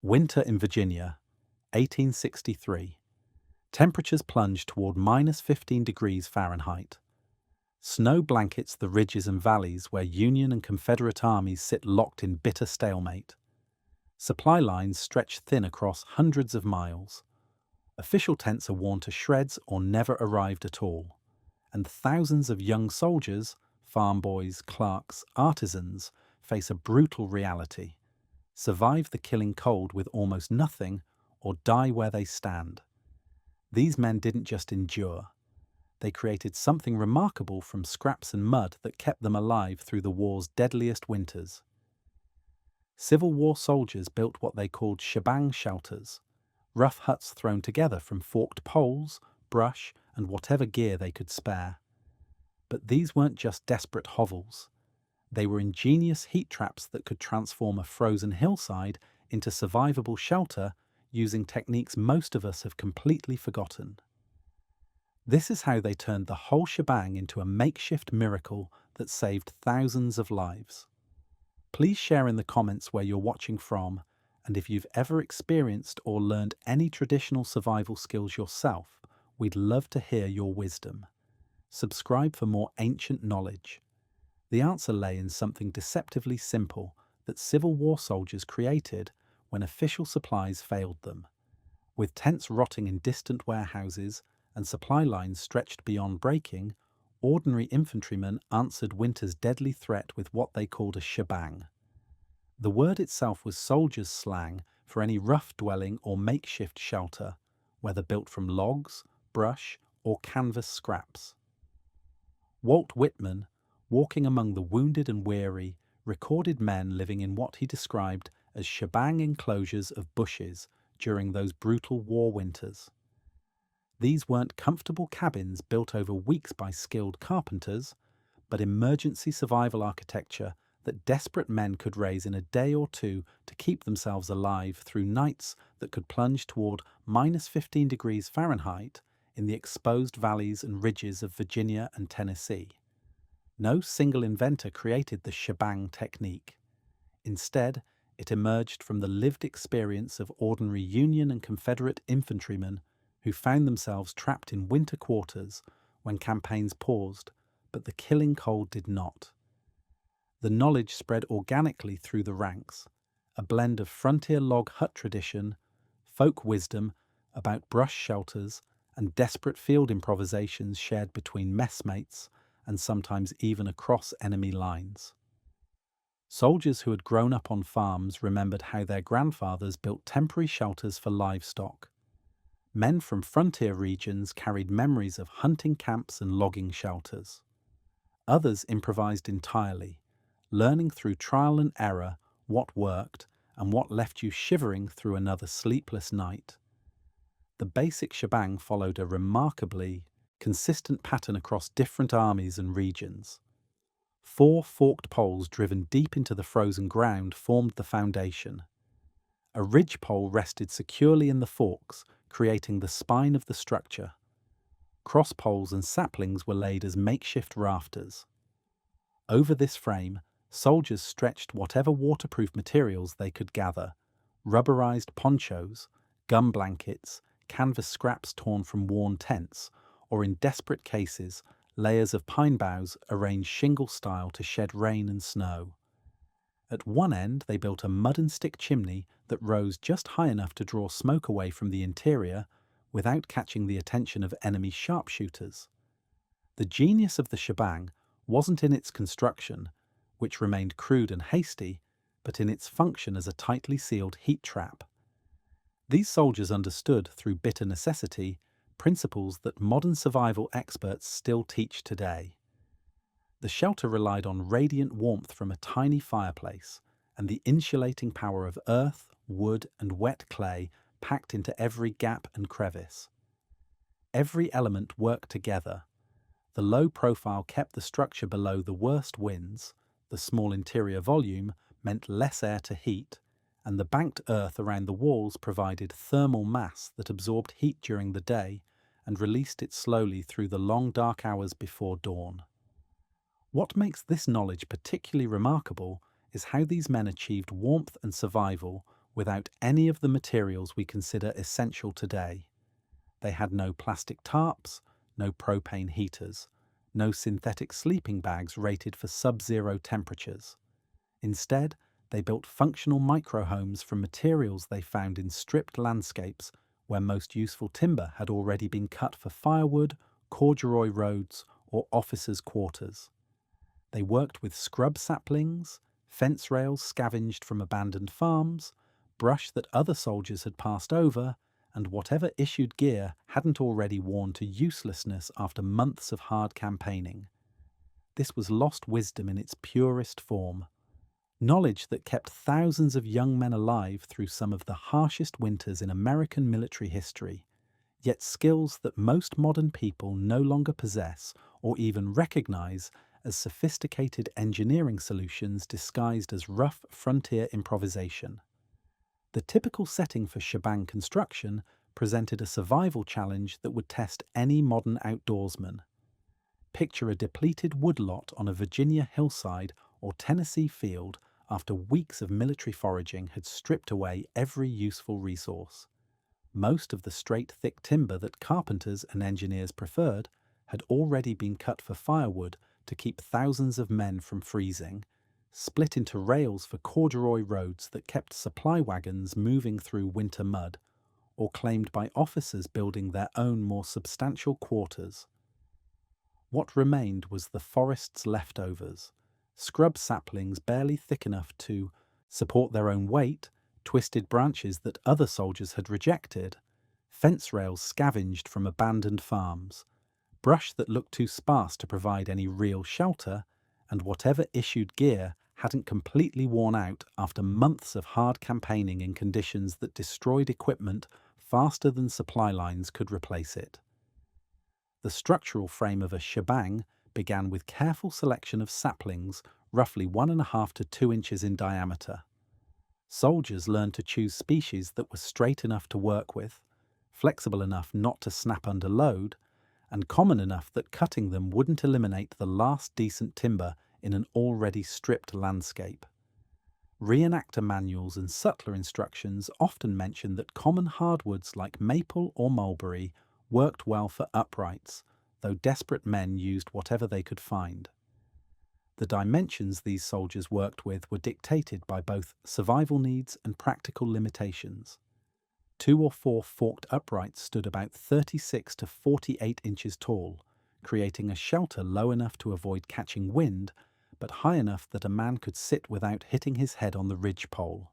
Winter in Virginia, 1863. Temperatures plunge toward -15 degrees Fahrenheit. Snow blankets the ridges and valleys where Union and Confederate armies sit locked in bitter stalemate. Supply lines stretch thin across hundreds of miles. Official tents are worn to shreds or never arrived at all. And thousands of young soldiers, farm boys, clerks, artisans, face a brutal reality: survive the killing cold with almost nothing or die where they stand. These men didn't just endure. They created something remarkable from scraps and mud that kept them alive through the war's deadliest winters. Civil War soldiers built what they called Shebang shelters, rough huts thrown together from forked poles, brush, and whatever gear they could spare. But these weren't just desperate hovels. They were ingenious heat traps that could transform a frozen hillside into survivable shelter using techniques most of us have completely forgotten. This is how they turned the whole shebang into a makeshift miracle that saved thousands of lives. Please share in the comments where you're watching from, and if you've ever experienced or learned any traditional survival skills yourself, we'd love to hear your wisdom. Subscribe for more ancient knowledge. The answer lay in something deceptively simple that Civil War soldiers created when official supplies failed them. With tents rotting in distant warehouses and supply lines stretched beyond breaking, ordinary infantrymen answered winter's deadly threat with what they called a shebang. The word itself was soldiers' slang for any rough dwelling or makeshift shelter, whether built from logs, brush, or canvas scraps. Walt Whitman, walking among the wounded and weary, recorded men living in what he described as shebang enclosures of bushes during those brutal war winters. These weren't comfortable cabins built over weeks by skilled carpenters, but emergency survival architecture that desperate men could raise in a day or two to keep themselves alive through nights that could plunge toward -15 degrees Fahrenheit in the exposed valleys and ridges of Virginia and Tennessee. No single inventor created the shebang technique. Instead, it emerged from the lived experience of ordinary Union and Confederate infantrymen who found themselves trapped in winter quarters when campaigns paused, but the killing cold did not. The knowledge spread organically through the ranks, a blend of frontier log hut tradition, folk wisdom about brush shelters, and desperate field improvisations shared between messmates and sometimes even across enemy lines. Soldiers who had grown up on farms remembered how their grandfathers built temporary shelters for livestock. Men from frontier regions carried memories of hunting camps and logging shelters. Others improvised entirely, learning through trial and error what worked and what left you shivering through another sleepless night. The basic shebang followed a remarkably consistent pattern across different armies and regions. 4 forked poles driven deep into the frozen ground formed the foundation. A ridge pole rested securely in the forks, creating the spine of the structure. Cross poles and saplings were laid as makeshift rafters. Over this frame, soldiers stretched whatever waterproof materials they could gather: rubberized ponchos, gum blankets, canvas scraps torn from worn tents, or in desperate cases, layers of pine boughs arranged shingle-style to shed rain and snow. At one end, they built a mud and stick chimney that rose just high enough to draw smoke away from the interior without catching the attention of enemy sharpshooters. The genius of the shebang wasn't in its construction, which remained crude and hasty, but in its function as a tightly sealed heat trap. These soldiers understood, through bitter necessity, principles that modern survival experts still teach today. The shelter relied on radiant warmth from a tiny fireplace and the insulating power of earth, wood, and wet clay packed into every gap and crevice. Every element worked together. The low profile kept the structure below the worst winds, the small interior volume meant less air to heat, and the banked earth around the walls provided thermal mass that absorbed heat during the day and released it slowly through the long dark hours before dawn. What makes this knowledge particularly remarkable is how these men achieved warmth and survival without any of the materials we consider essential today. They had no plastic tarps, no propane heaters, no synthetic sleeping bags rated for sub-zero temperatures. Instead, they built functional microhomes from materials they found in stripped landscapes where most useful timber had already been cut for firewood, corduroy roads, or officers' quarters. They worked with scrub saplings, fence rails scavenged from abandoned farms, brush that other soldiers had passed over, and whatever issued gear hadn't already worn to uselessness after months of hard campaigning. This was lost wisdom in its purest form. Knowledge that kept thousands of young men alive through some of the harshest winters in American military history, yet skills that most modern people no longer possess or even recognize as sophisticated engineering solutions disguised as rough frontier improvisation. The typical setting for shebang construction presented a survival challenge that would test any modern outdoorsman. Picture a depleted woodlot on a Virginia hillside or Tennessee field after weeks of military foraging had stripped away every useful resource. Most of the straight, thick timber that carpenters and engineers preferred had already been cut for firewood to keep thousands of men from freezing, split into rails for corduroy roads that kept supply wagons moving through winter mud, or claimed by officers building their own more substantial quarters. What remained was the forest's leftovers, scrub saplings barely thick enough to support their own weight, twisted branches that other soldiers had rejected, fence rails scavenged from abandoned farms, brush that looked too sparse to provide any real shelter, and whatever issued gear hadn't completely worn out after months of hard campaigning in conditions that destroyed equipment faster than supply lines could replace it. The structural frame of a shebang began with careful selection of saplings roughly 1.5 to 2 inches in diameter. Soldiers learned to choose species that were straight enough to work with, flexible enough not to snap under load, and common enough that cutting them wouldn't eliminate the last decent timber in an already stripped landscape. Reenactor manuals and sutler instructions often mention that common hardwoods like maple or mulberry worked well for uprights, though desperate men used whatever they could find. The dimensions these soldiers worked with were dictated by both survival needs and practical limitations. 2 or 4 forked uprights stood about 36 to 48 inches tall, creating a shelter low enough to avoid catching wind, but high enough that a man could sit without hitting his head on the ridgepole.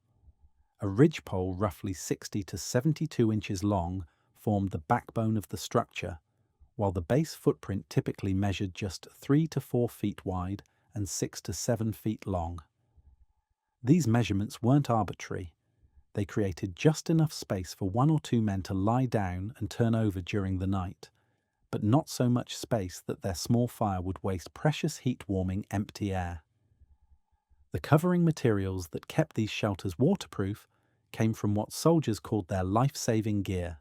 A ridgepole roughly 60 to 72 inches long formed the backbone of the structure, while the base footprint typically measured just 3 to 4 feet wide and 6 to 7 feet long. These measurements weren't arbitrary. They created just enough space for 1 or 2 men to lie down and turn over during the night, but not so much space that their small fire would waste precious heat-warming empty air. The covering materials that kept these shelters waterproof came from what soldiers called their life-saving gear.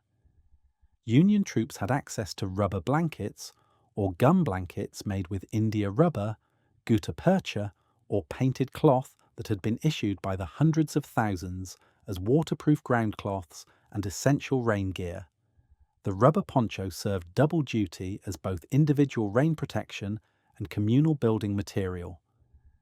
Union troops had access to rubber blankets or gum blankets made with India rubber, gutta percha, or painted cloth that had been issued by the hundreds of thousands as waterproof ground cloths and essential rain gear. The rubber poncho served double duty as both individual rain protection and communal building material.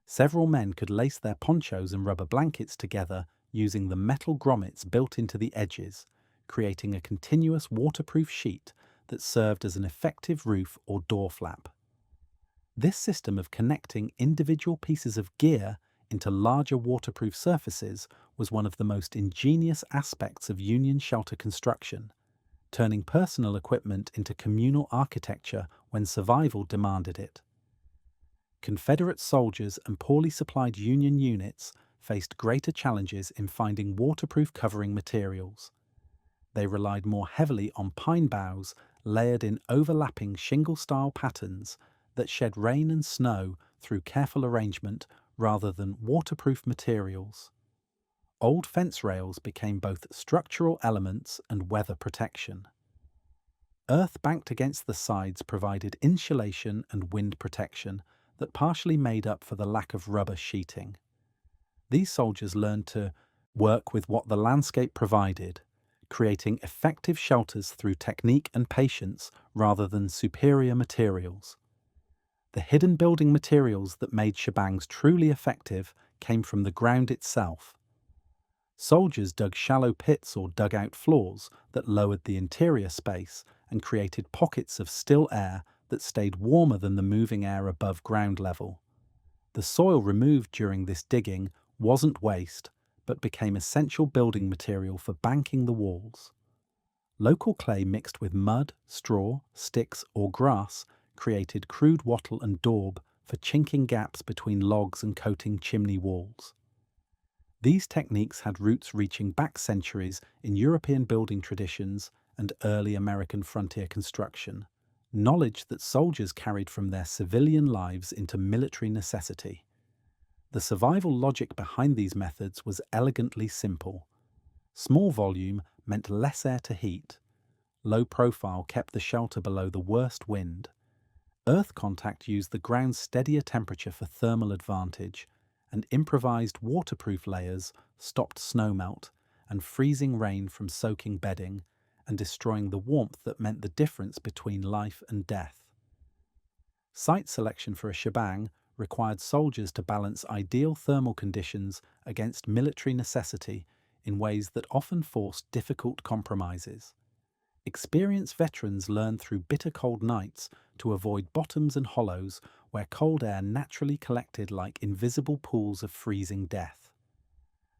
Several men could lace their ponchos and rubber blankets together using the metal grommets built into the edges, creating a continuous waterproof sheet that served as an effective roof or door flap. This system of connecting individual pieces of gear into larger waterproof surfaces was one of the most ingenious aspects of Union shelter construction, turning personal equipment into communal architecture when survival demanded it. Confederate soldiers and poorly supplied Union units faced greater challenges in finding waterproof covering materials. They relied more heavily on pine boughs layered in overlapping shingle-style patterns that shed rain and snow through careful arrangement rather than waterproof materials. Old fence rails became both structural elements and weather protection. Earth banked against the sides provided insulation and wind protection that partially made up for the lack of rubber sheeting. These soldiers learned to work with what the landscape provided, creating effective shelters through technique and patience rather than superior materials. The hidden building materials that made shebangs truly effective came from the ground itself. Soldiers dug shallow pits or dugout floors that lowered the interior space and created pockets of still air that stayed warmer than the moving air above ground level. The soil removed during this digging wasn't waste, but became essential building material for banking the walls. Local clay mixed with mud, straw, sticks, or grass created crude wattle and daub for chinking gaps between logs and coating chimney walls. These techniques had roots reaching back centuries in European building traditions and early American frontier construction, knowledge that soldiers carried from their civilian lives into military necessity. The survival logic behind these methods was elegantly simple. Small volume meant less air to heat. Low profile kept the shelter below the worst wind. Earth contact used the ground's steadier temperature for thermal advantage, and improvised waterproof layers stopped snowmelt and freezing rain from soaking bedding and destroying the warmth that meant the difference between life and death. Site selection for a shebang required soldiers to balance ideal thermal conditions against military necessity in ways that often forced difficult compromises. Experienced veterans learned through bitter cold nights to avoid bottoms and hollows where cold air naturally collected like invisible pools of freezing death.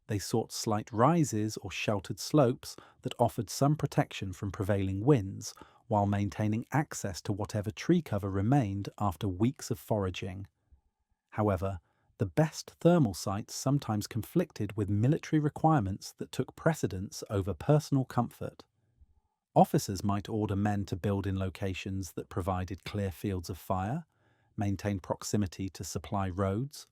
They sought slight rises or sheltered slopes that offered some protection from prevailing winds while maintaining access to whatever tree cover remained after weeks of foraging. However, the best thermal sites sometimes conflicted with military requirements that took precedence over personal comfort. Officers might order men to build in locations that provided clear fields of fire, maintain proximity to supply roads,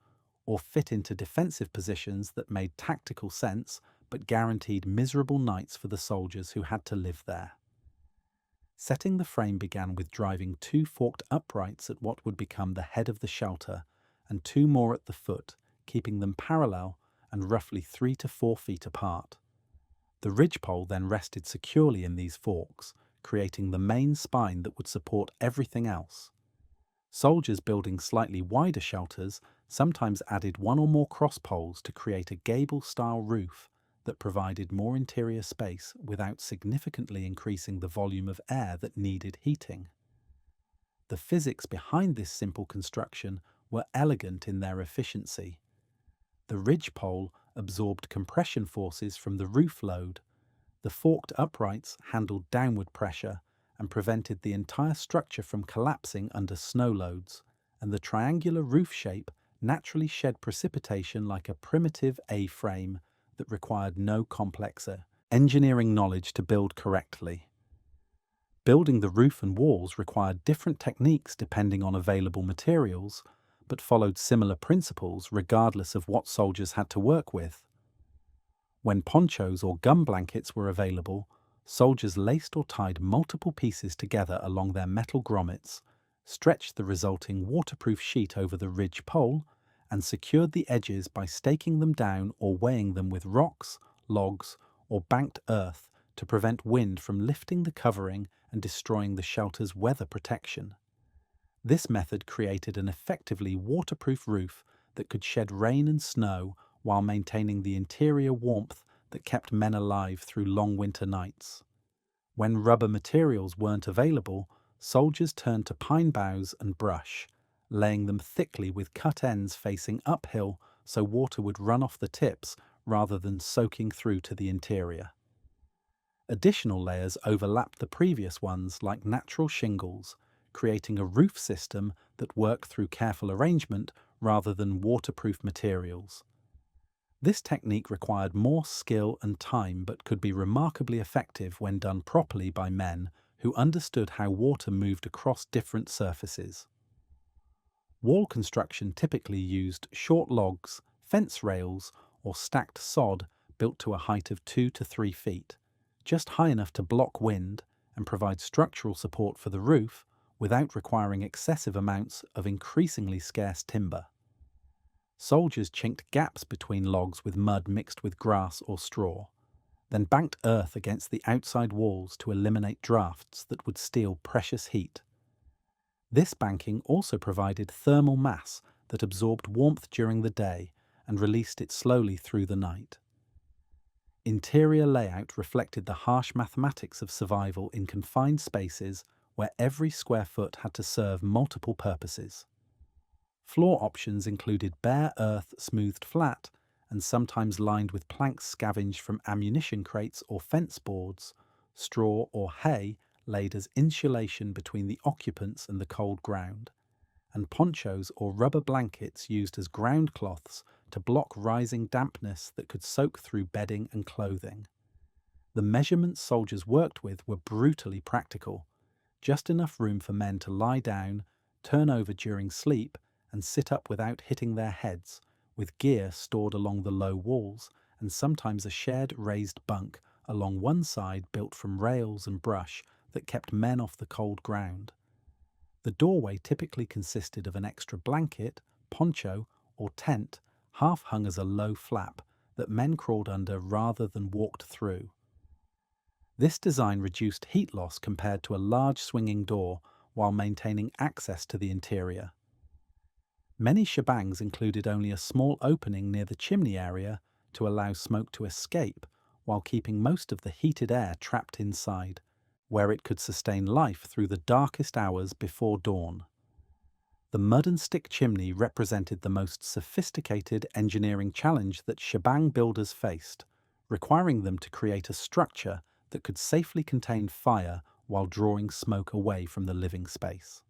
or fit into defensive positions that made tactical sense but guaranteed miserable nights for the soldiers who had to live there. Setting the frame began with driving 2 forked uprights at what would become the head of the shelter and 2 more at the foot, keeping them parallel and roughly 3 to 4 feet apart. The ridgepole then rested securely in these forks, creating the main spine that would support everything else. Soldiers building slightly wider shelters sometimes added 1 or more crosspoles to create a gable-style roof that provided more interior space without significantly increasing the volume of air that needed heating. The physics behind this simple construction were elegant in their efficiency. The ridgepole absorbed compression forces from the roof load. The forked uprights handled downward pressure and prevented the entire structure from collapsing under snow loads, and the triangular roof shape naturally shed precipitation like a primitive A-frame that required no complex engineering knowledge to build correctly. Building the roof and walls required different techniques depending on available materials, but followed similar principles regardless of what soldiers had to work with. When ponchos or gum blankets were available, soldiers laced or tied multiple pieces together along their metal grommets, stretched the resulting waterproof sheet over the ridge pole, and secured the edges by staking them down or weighing them with rocks, logs, or banked earth to prevent wind from lifting the covering and destroying the shelter's weather protection. This method created an effectively waterproof roof that could shed rain and snow while maintaining the interior warmth that kept men alive through long winter nights. When rubber materials weren't available, soldiers turned to pine boughs and brush, laying them thickly with cut ends facing uphill so water would run off the tips rather than soaking through to the interior. Additional layers overlapped the previous ones like natural shingles, creating a roof system that worked through careful arrangement rather than waterproof materials. This technique required more skill and time but could be remarkably effective when done properly by men who understood how water moved across different surfaces. Wall construction typically used short logs, fence rails, or stacked sod built to a height of 2 to 3 feet, just high enough to block wind and provide structural support for the roof without requiring excessive amounts of increasingly scarce timber. Soldiers chinked gaps between logs with mud mixed with grass or straw, then banked earth against the outside walls to eliminate drafts that would steal precious heat. This banking also provided thermal mass that absorbed warmth during the day and released it slowly through the night. Interior layout reflected the harsh mathematics of survival in confined spaces where every square foot had to serve multiple purposes. Floor options included bare earth smoothed flat and sometimes lined with planks scavenged from ammunition crates or fence boards, straw or hay laid as insulation between the occupants and the cold ground, and ponchos or rubber blankets used as ground cloths to block rising dampness that could soak through bedding and clothing. The measurements soldiers worked with were brutally practical, just enough room for men to lie down, turn over during sleep, and sit up without hitting their heads, with gear stored along the low walls and sometimes a shared raised bunk along one side built from rails and brush that kept men off the cold ground. The doorway typically consisted of an extra blanket, poncho, or tent, half hung as a low flap that men crawled under rather than walked through. This design reduced heat loss compared to a large swinging door while maintaining access to the interior. Many shebangs included only a small opening near the chimney area to allow smoke to escape while keeping most of the heated air trapped inside, where it could sustain life through the darkest hours before dawn. The mud and stick chimney represented the most sophisticated engineering challenge that shebang builders faced, requiring them to create a structure that could safely contain fire while drawing smoke away from the living space.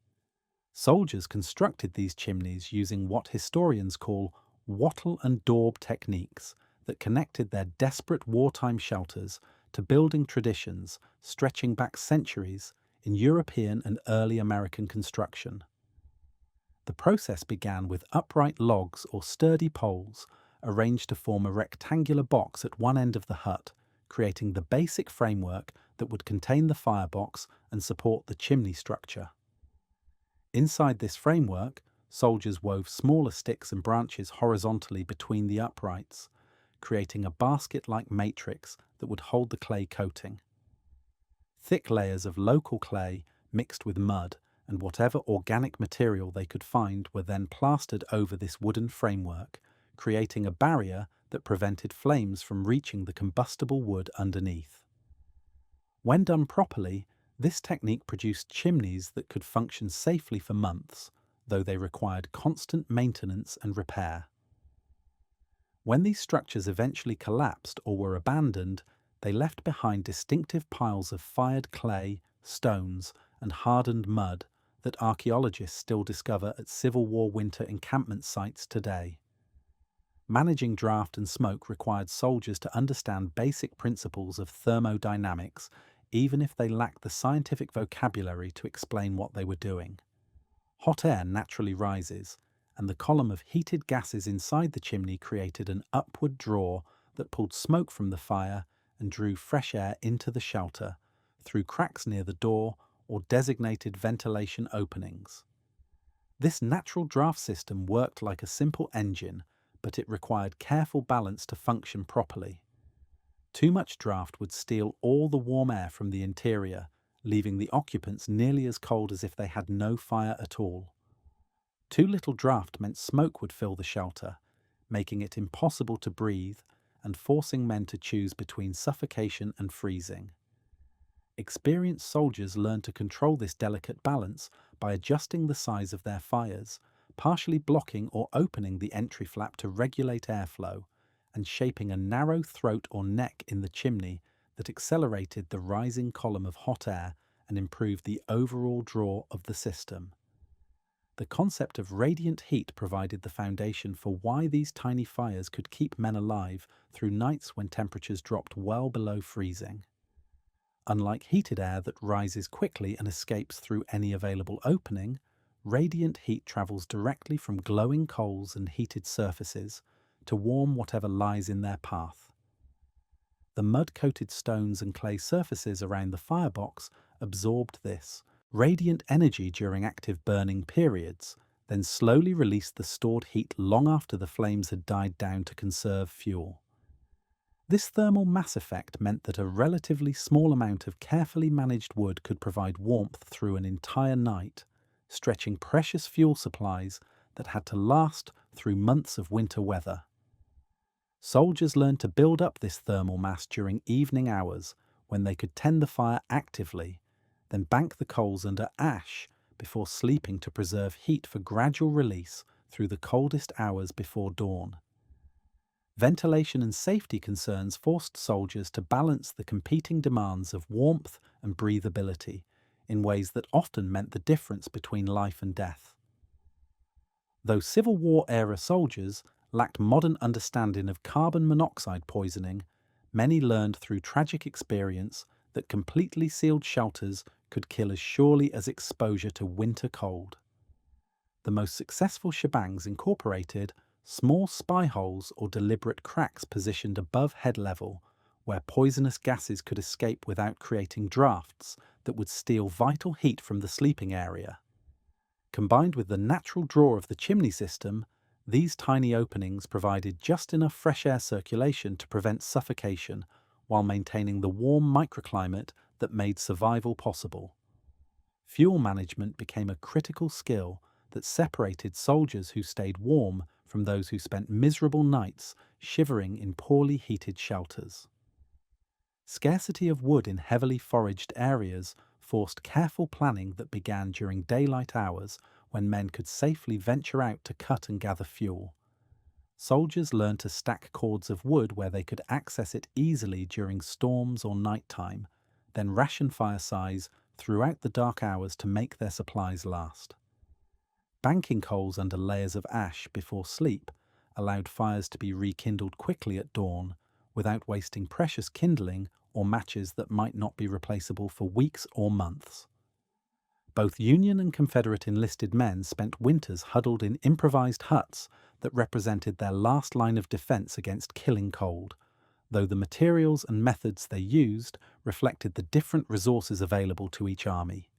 Soldiers constructed these chimneys using what historians call wattle and daub techniques that connected their desperate wartime shelters to building traditions stretching back centuries in European and early American construction. The process began with upright logs or sturdy poles arranged to form a rectangular box at one end of the hut, creating the basic framework that would contain the firebox and support the chimney structure. Inside this framework, soldiers wove smaller sticks and branches horizontally between the uprights, creating a basket-like matrix that would hold the clay coating. Thick layers of local clay mixed with mud and whatever organic material they could find were then plastered over this wooden framework, creating a barrier that prevented flames from reaching the combustible wood underneath. When done properly, this technique produced chimneys that could function safely for months, though they required constant maintenance and repair. When these structures eventually collapsed or were abandoned, they left behind distinctive piles of fired clay, stones, and hardened mud that archaeologists still discover at Civil War winter encampment sites today. Managing draft and smoke required soldiers to understand basic principles of thermodynamics, even if they lacked the scientific vocabulary to explain what they were doing. Hot air naturally rises, and the column of heated gases inside the chimney created an upward draw that pulled smoke from the fire and drew fresh air into the shelter through cracks near the door or designated ventilation openings. This natural draft system worked like a simple engine, but it required careful balance to function properly. Too much draft would steal all the warm air from the interior, leaving the occupants nearly as cold as if they had no fire at all. Too little draft meant smoke would fill the shelter, making it impossible to breathe and forcing men to choose between suffocation and freezing. Experienced soldiers learned to control this delicate balance by adjusting the size of their fires, partially blocking or opening the entry flap to regulate airflow, and shaping a narrow throat or neck in the chimney that accelerated the rising column of hot air and improved the overall draw of the system. The concept of radiant heat provided the foundation for why these tiny fires could keep men alive through nights when temperatures dropped well below freezing. Unlike heated air that rises quickly and escapes through any available opening, radiant heat travels directly from glowing coals and heated surfaces to warm whatever lies in their path. The mud-coated stones and clay surfaces around the firebox absorbed this radiant energy during active burning periods, then slowly released the stored heat long after the flames had died down to conserve fuel. This thermal mass effect meant that a relatively small amount of carefully managed wood could provide warmth through an entire night, stretching precious fuel supplies that had to last through months of winter weather. Soldiers learned to build up this thermal mass during evening hours when they could tend the fire actively, then bank the coals under ash before sleeping to preserve heat for gradual release through the coldest hours before dawn. Ventilation and safety concerns forced soldiers to balance the competing demands of warmth and breathability in ways that often meant the difference between life and death. Though Civil War-era soldiers lacked modern understanding of carbon monoxide poisoning, many learned through tragic experience that completely sealed shelters could kill as surely as exposure to winter cold. The most successful shebangs incorporated small spy holes or deliberate cracks positioned above head level, where poisonous gases could escape without creating drafts that would steal vital heat from the sleeping area. Combined with the natural draw of the chimney system, these tiny openings provided just enough fresh air circulation to prevent suffocation while maintaining the warm microclimate that made survival possible. Fuel management became a critical skill that separated soldiers who stayed warm from those who spent miserable nights shivering in poorly heated shelters. Scarcity of wood in heavily foraged areas forced careful planning that began during daylight hours when men could safely venture out to cut and gather fuel. Soldiers learned to stack cords of wood where they could access it easily during storms or nighttime, then ration fire size throughout the dark hours to make their supplies last. Banking coals under layers of ash before sleep allowed fires to be rekindled quickly at dawn without wasting precious kindling or matches that might not be replaceable for weeks or months. Both Union and Confederate enlisted men spent winters huddled in improvised huts that represented their last line of defense against killing cold, though the materials and methods they used reflected the different resources available to each army.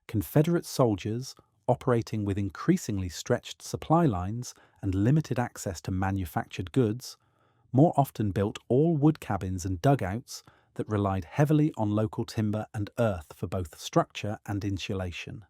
Confederate soldiers, operating with increasingly stretched supply lines and limited access to manufactured goods, more often built all wood cabins and dugouts that relied heavily on local timber and earth for both structure and insulation.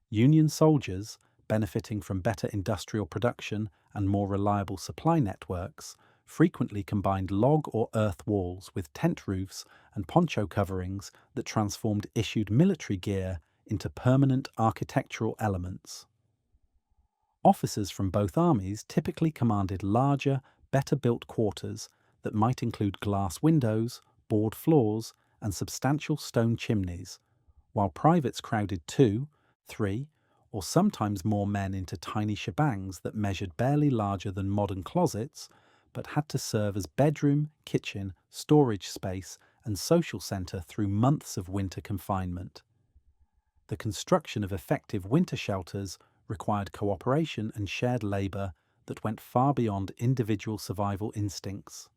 Union soldiers, benefiting from better industrial production and more reliable supply networks, frequently combined log or earth walls with tent roofs and poncho coverings that transformed issued military gear into permanent architectural elements. Officers from both armies typically commanded larger, better-built quarters that might include glass windows, board floors, and substantial stone chimneys, while privates crowded 2, 3, or sometimes more men into tiny shebangs that measured barely larger than modern closets, but had to serve as bedroom, kitchen, storage space, and social centre through months of winter confinement. The construction of effective winter shelters required cooperation and shared labour that went far beyond individual survival instincts.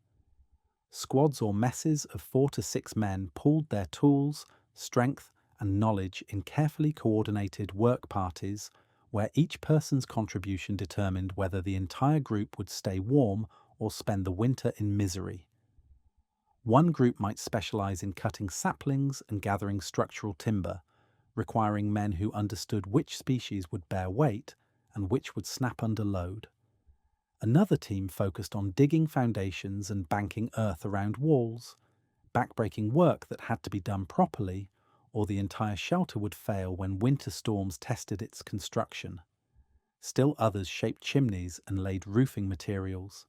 Squads or messes of 4 to 6 men pooled their tools, strength, and knowledge in carefully coordinated work parties where each person's contribution determined whether the entire group would stay warm or spend the winter in misery. One group might specialise in cutting saplings and gathering structural timber, requiring men who understood which species would bear weight and which would snap under load. Another team focused on digging foundations and banking earth around walls, backbreaking work that had to be done properly, or the entire shelter would fail when winter storms tested its construction. Still others shaped chimneys and laid roofing materials,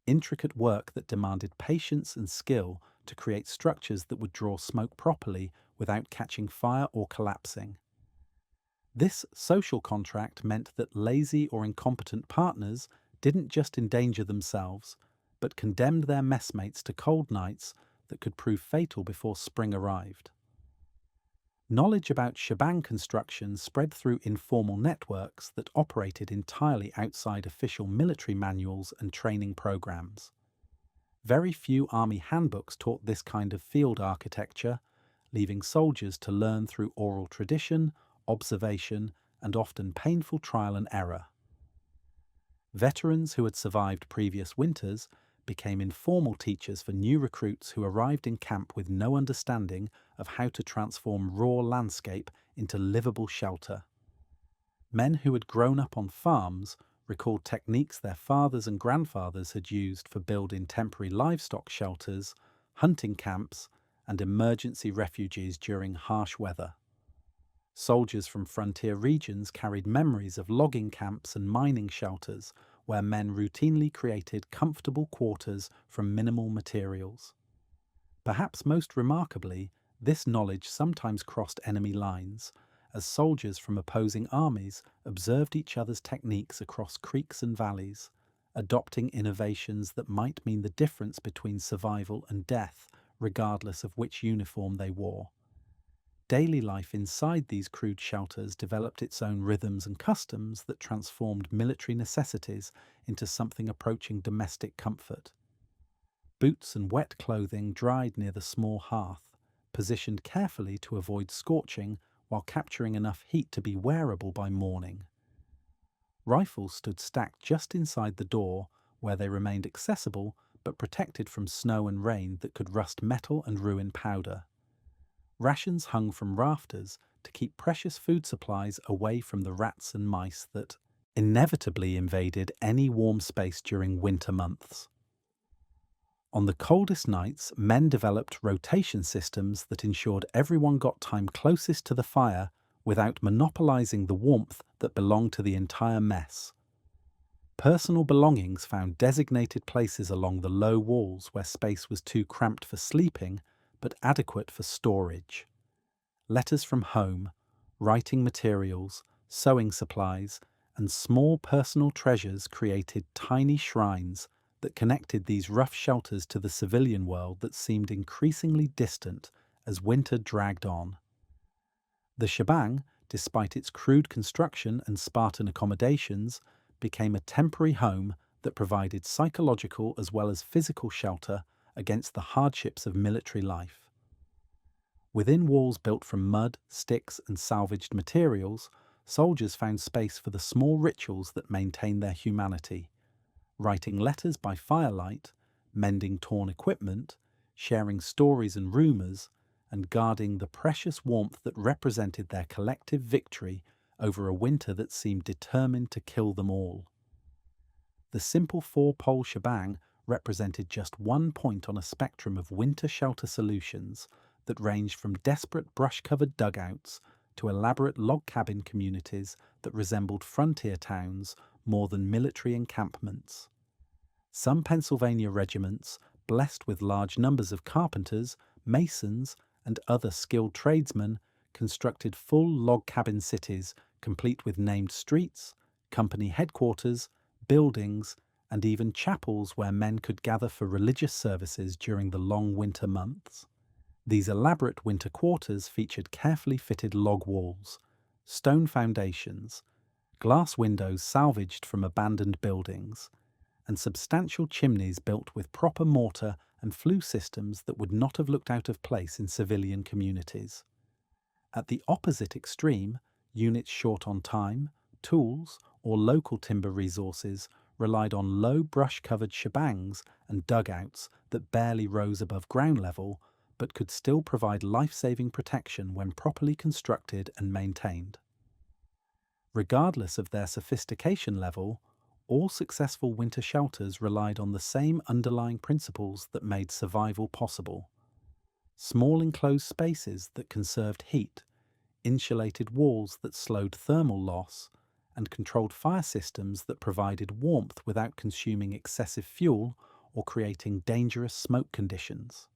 intricate work that demanded patience and skill to create structures that would draw smoke properly without catching fire or collapsing. This social contract meant that lazy or incompetent partners didn't just endanger themselves, but condemned their messmates to cold nights that could prove fatal before spring arrived. Knowledge about shebang construction spread through informal networks that operated entirely outside official military manuals and training programs. Very few army handbooks taught this kind of field architecture, leaving soldiers to learn through oral tradition, observation, and often painful trial and error. Veterans who had survived previous winters became informal teachers for new recruits who arrived in camp with no understanding of how to transform raw landscape into livable shelter. Men who had grown up on farms recalled techniques their fathers and grandfathers had used for building temporary livestock shelters, hunting camps, and emergency refuges during harsh weather. Soldiers from frontier regions carried memories of logging camps and mining shelters where men routinely created comfortable quarters from minimal materials. Perhaps most remarkably, this knowledge sometimes crossed enemy lines, as soldiers from opposing armies observed each other's techniques across creeks and valleys, adopting innovations that might mean the difference between survival and death, regardless of which uniform they wore. Daily life inside these crude shelters developed its own rhythms and customs that transformed military necessities into something approaching domestic comfort. Boots and wet clothing dried near the small hearth, positioned carefully to avoid scorching while capturing enough heat to be wearable by morning. Rifles stood stacked just inside the door, where they remained accessible but protected from snow and rain that could rust metal and ruin powder. Rations hung from rafters to keep precious food supplies away from the rats and mice that inevitably invaded any warm space during winter months. On the coldest nights, men developed rotation systems that ensured everyone got time closest to the fire without monopolizing the warmth that belonged to the entire mess. Personal belongings found designated places along the low walls where space was too cramped for sleeping but adequate for storage. Letters from home, writing materials, sewing supplies, and small personal treasures created tiny shrines that connected these rough shelters to the civilian world that seemed increasingly distant as winter dragged on. The Shebang, despite its crude construction and Spartan accommodations, became a temporary home that provided psychological as well as physical shelter against the hardships of military life. Within walls built from mud, sticks, and salvaged materials, soldiers found space for the small rituals that maintained their humanity. Writing letters by firelight, mending torn equipment, sharing stories and rumours, and guarding the precious warmth that represented their collective victory over a winter that seemed determined to kill them all. The simple four-pole shebang represented just one point on a spectrum of winter shelter solutions that ranged from desperate brush-covered dugouts to elaborate log cabin communities that resembled frontier towns more than military encampments. Some Pennsylvania regiments, blessed with large numbers of carpenters, masons, and other skilled tradesmen, constructed full log cabin cities complete with named streets, company headquarters, buildings, and even chapels where men could gather for religious services during the long winter months. These elaborate winter quarters featured carefully fitted log walls, stone foundations, glass windows salvaged from abandoned buildings, and substantial chimneys built with proper mortar and flue systems that would not have looked out of place in civilian communities. At the opposite extreme, units short on time, tools, or local timber resources relied on low brush-covered shebangs and dugouts that barely rose above ground level but could still provide life-saving protection when properly constructed and maintained. Regardless of their sophistication level, all successful winter shelters relied on the same underlying principles that made survival possible. Small enclosed spaces that conserved heat, insulated walls that slowed thermal loss, and controlled fire systems that provided warmth without consuming excessive fuel or creating dangerous smoke conditions.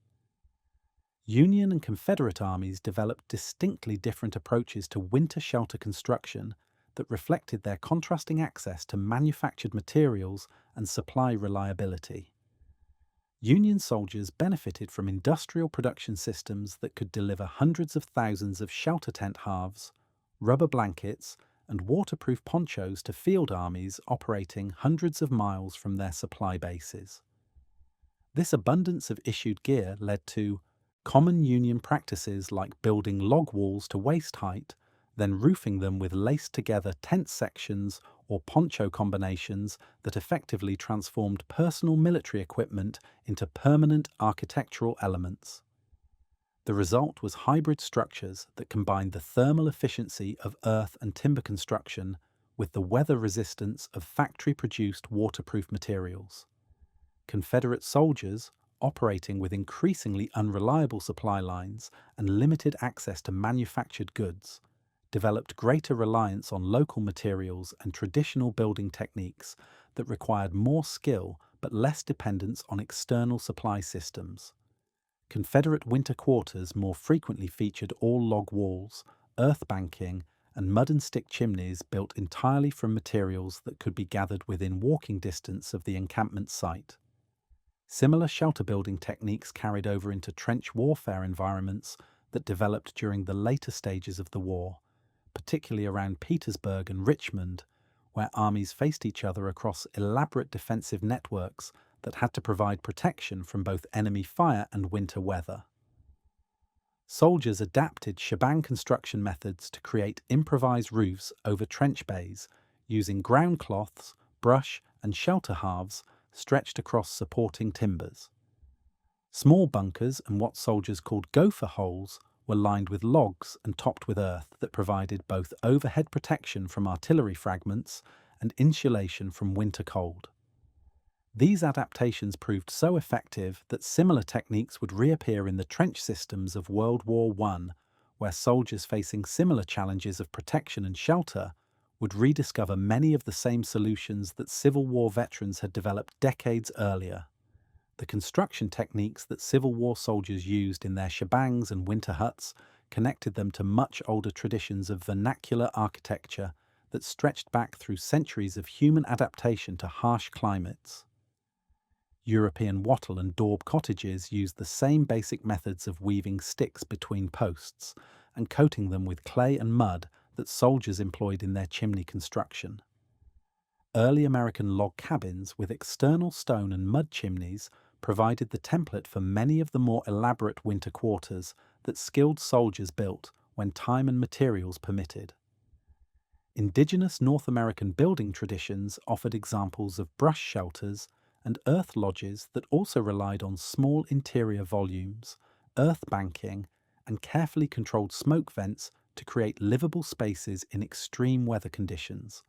Union and Confederate armies developed distinctly different approaches to winter shelter construction that reflected their contrasting access to manufactured materials and supply reliability. Union soldiers benefited from industrial production systems that could deliver hundreds of thousands of shelter tent halves, rubber blankets, and waterproof ponchos to field armies operating hundreds of miles from their supply bases. This abundance of issued gear led to common Union practices like building log walls to waist height then roofing them with laced-together tent sections or poncho combinations that effectively transformed personal military equipment into permanent architectural elements. The result was hybrid structures that combined the thermal efficiency of earth and timber construction with the weather resistance of factory-produced waterproof materials. Confederate soldiers, operating with increasingly unreliable supply lines and limited access to manufactured goods, developed greater reliance on local materials and traditional building techniques that required more skill but less dependence on external supply systems. Confederate winter quarters more frequently featured all-log walls, earth banking, and mud and stick chimneys built entirely from materials that could be gathered within walking distance of the encampment site. Similar shelter-building techniques carried over into trench warfare environments that developed during the later stages of the war, particularly around Petersburg and Richmond, where armies faced each other across elaborate defensive networks that had to provide protection from both enemy fire and winter weather. Soldiers adapted Shebang construction methods to create improvised roofs over trench bays, using ground cloths, brush, and shelter halves stretched across supporting timbers. Small bunkers and what soldiers called gopher holes were lined with logs and topped with earth that provided both overhead protection from artillery fragments and insulation from winter cold. These adaptations proved so effective that similar techniques would reappear in the trench systems of World War I, where soldiers facing similar challenges of protection and shelter would rediscover many of the same solutions that Civil War veterans had developed decades earlier. The construction techniques that Civil War soldiers used in their shebangs and winter huts connected them to much older traditions of vernacular architecture that stretched back through centuries of human adaptation to harsh climates. European wattle and daub cottages used the same basic methods of weaving sticks between posts and coating them with clay and mud that soldiers employed in their chimney construction. Early American log cabins with external stone and mud chimneys provided the template for many of the more elaborate winter quarters that skilled soldiers built when time and materials permitted. Indigenous North American building traditions offered examples of brush shelters and earth lodges that also relied on small interior volumes, earth banking, and carefully controlled smoke vents to create livable spaces in extreme weather conditions.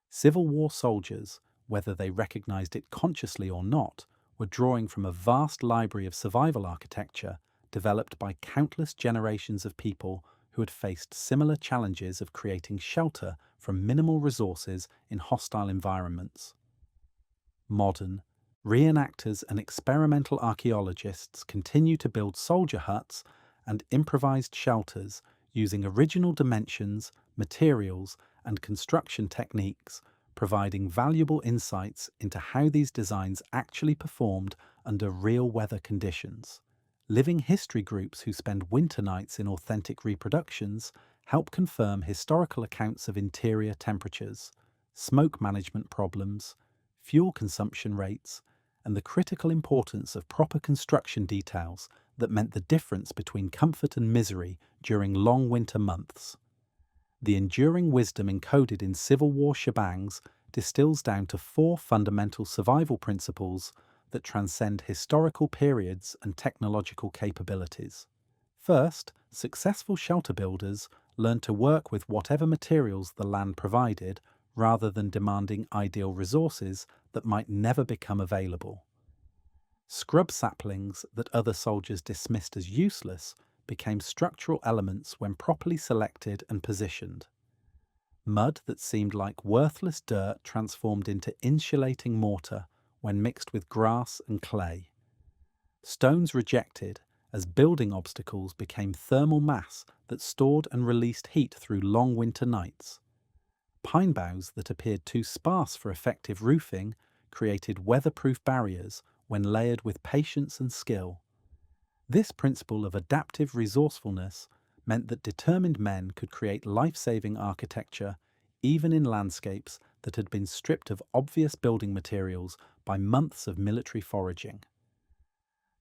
Civil War soldiers, whether they recognized it consciously or not, were drawing from a vast library of survival architecture developed by countless generations of people who had faced similar challenges of creating shelter from minimal resources in hostile environments. Modern reenactors and experimental archaeologists continue to build soldier huts and improvised shelters using original dimensions, materials, and construction techniques, providing valuable insights into how these designs actually performed under real weather conditions. Living history groups who spend winter nights in authentic reproductions help confirm historical accounts of interior temperatures, smoke management problems, fuel consumption rates, and the critical importance of proper construction details that meant the difference between comfort and misery during long winter months. The enduring wisdom encoded in Civil War shebangs distills down to 4 fundamental survival principles that transcend historical periods and technological capabilities. First, successful shelter builders learned to work with whatever materials the land provided rather than demanding ideal resources that might never become available. Scrub saplings that other soldiers dismissed as useless became structural elements when properly selected and positioned. Mud that seemed like worthless dirt transformed into insulating mortar when mixed with grass and clay. Stones rejected as building obstacles became thermal mass that stored and released heat through long winter nights. Pine boughs that appeared too sparse for effective roofing created weatherproof barriers when layered with patience and skill. This principle of adaptive resourcefulness meant that determined men could create life-saving architecture even in landscapes that had been stripped of obvious building materials by months of military foraging.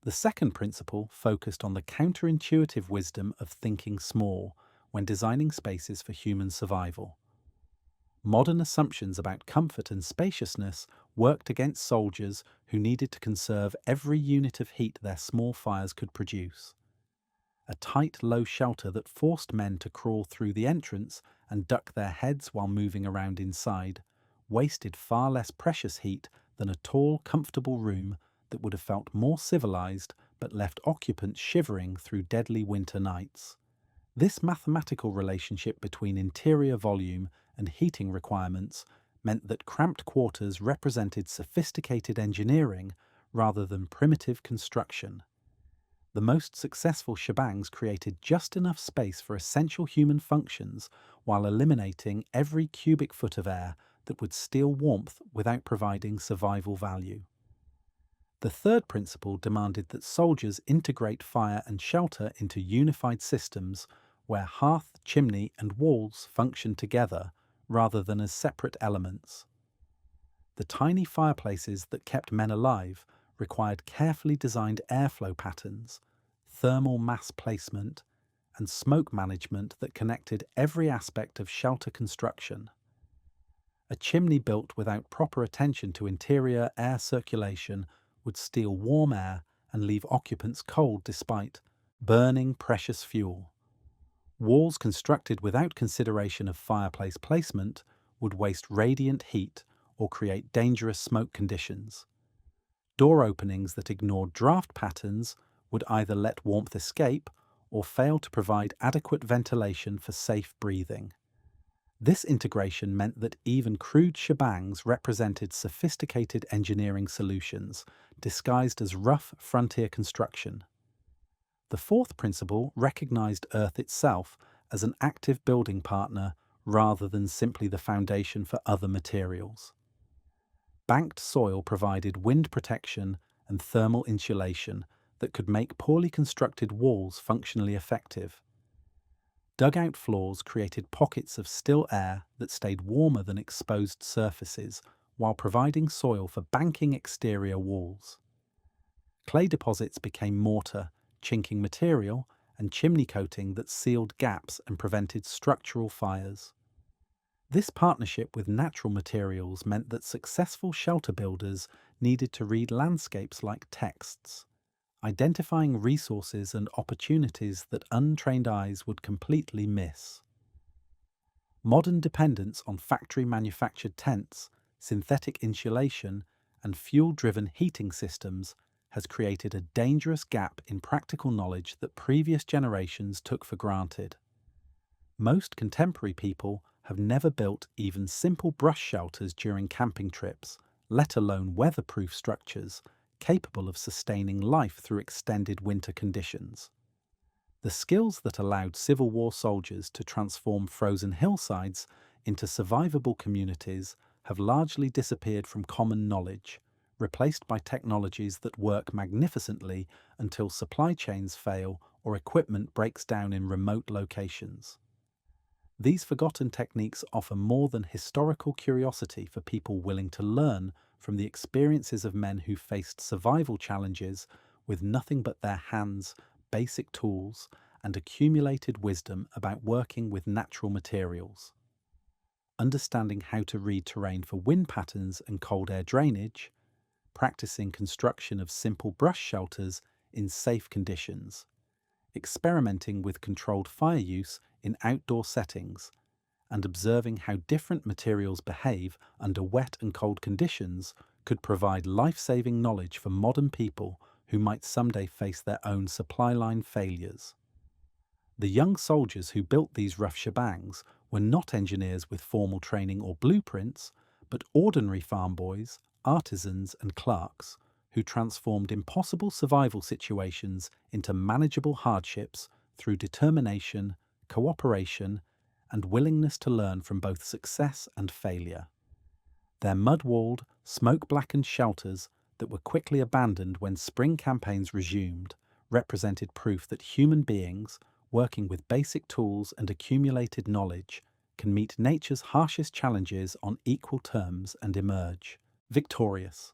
The second principle focused on the counterintuitive wisdom of thinking small, when designing spaces for human survival. Modern assumptions about comfort and spaciousness worked against soldiers who needed to conserve every unit of heat their small fires could produce. A tight, low shelter that forced men to crawl through the entrance and duck their heads while moving around inside wasted far less precious heat than a tall, comfortable room that would have felt more civilized but left occupants shivering through deadly winter nights. This mathematical relationship between interior volume and heating requirements meant that cramped quarters represented sophisticated engineering rather than primitive construction. The most successful shebangs created just enough space for essential human functions while eliminating every cubic foot of air that would steal warmth without providing survival value. The third principle demanded that soldiers integrate fire and shelter into unified systems where hearth, chimney, and walls function together rather than as separate elements. The tiny fireplaces that kept men alive required carefully designed airflow patterns, thermal mass placement, and smoke management that connected every aspect of shelter construction. A chimney built without proper attention to interior air circulation would steal warm air and leave occupants cold despite burning precious fuel. Walls constructed without consideration of fireplace placement would waste radiant heat or create dangerous smoke conditions. Door openings that ignored draft patterns would either let warmth escape or fail to provide adequate ventilation for safe breathing. This integration meant that even crude shebangs represented sophisticated engineering solutions, disguised as rough frontier construction. The fourth principle recognized Earth itself as an active building partner rather than simply the foundation for other materials. Banked soil provided wind protection and thermal insulation that could make poorly constructed walls functionally effective. Dugout floors created pockets of still air that stayed warmer than exposed surfaces while providing soil for banking exterior walls. Clay deposits became mortar, chinking material, and chimney coating that sealed gaps and prevented structural fires. This partnership with natural materials meant that successful shelter builders needed to read landscapes like texts, identifying resources and opportunities that untrained eyes would completely miss. Modern dependence on factory-manufactured tents, synthetic insulation, and fuel-driven heating systems has created a dangerous gap in practical knowledge that previous generations took for granted. Most contemporary people have never built even simple brush shelters during camping trips, let alone weatherproof structures capable of sustaining life through extended winter conditions. The skills that allowed Civil War soldiers to transform frozen hillsides into survivable communities have largely disappeared from common knowledge, replaced by technologies that work magnificently until supply chains fail or equipment breaks down in remote locations. These forgotten techniques offer more than historical curiosity for people willing to learn from the experiences of men who faced survival challenges with nothing but their hands, basic tools, and accumulated wisdom about working with natural materials. Understanding how to read terrain for wind patterns and cold air drainage, practicing construction of simple brush shelters in safe conditions, experimenting with controlled fire use in outdoor settings, and observing how different materials behave under wet and cold conditions could provide life-saving knowledge for modern people who might someday face their own supply line failures. The young soldiers who built these rough shebangs were not engineers with formal training or blueprints, but ordinary farm boys, artisans, and clerks who transformed impossible survival situations into manageable hardships through determination, cooperation, and willingness to learn from both success and failure. Their mud-walled, smoke-blackened shelters that were quickly abandoned when spring campaigns resumed represented proof that human beings, working with basic tools and accumulated knowledge, can meet nature's harshest challenges on equal terms and emerge victorious.